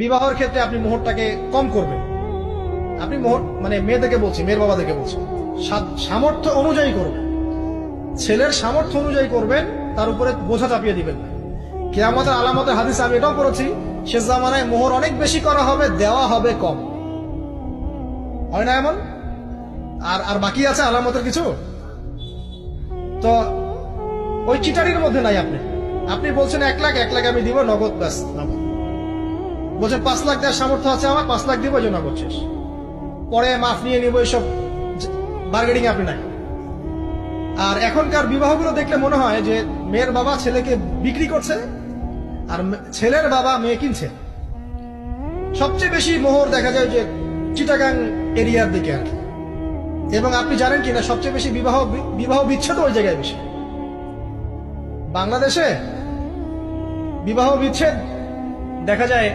বিবাহের ক্ষেত্রে আপনি মোহরটাকে কম করবেন। আপনি মোহর মানে মেয়েদেরকে বলছি, মেয়ের বাবাদেরকে বলছি, সামর্থ্য অনুযায়ী করবেন। ছেলের সামর্থ্য অনুযায়ী করবেন, তার উপরে বোঝা চাপিয়ে দিবেন না। কিয়ামতের আলামতের হাদিস আমি এটাও পড়েছি, শেষ জামানায় মোহর অনেক বেশি করা হবে, দেওয়া হবে কম। হয় না এমন? আর আর বাকি আছে আলামতের কিছু। তো ওই চিটারির মধ্যে নাই। আপনি আপনি বলছেন 1 লাখ আমি দিব নগদ, ব্যাস নগদ। বলছেন 5 লাখ দেওয়ার সামর্থ্য আছে আমার, 5 লাখ দিব, এই জন্য নগদ শেষ। পরে মাফ নিয়ে নিব, এইসব বার্গেনিং আপনি নাই। আর এখনকার বিবাহগুলো দেখলে মনে হয় যে মেয়ের বাবা ছেলেকে বিক্রি করছে আর ছেলের বাবা মেয়ে কিনছে। সবচেয়ে বেশি মোহর দেখা যায় যে চিটাগাং এরিয়ার দিকে আর কি। এবং আপনি জানেন কিনা সবচেয়ে বেশি বিবাহ বিচ্ছেদ ওই জায়গায় বেশি। বাংলাদেশে বিবাহ বিচ্ছেদ দেখা যায়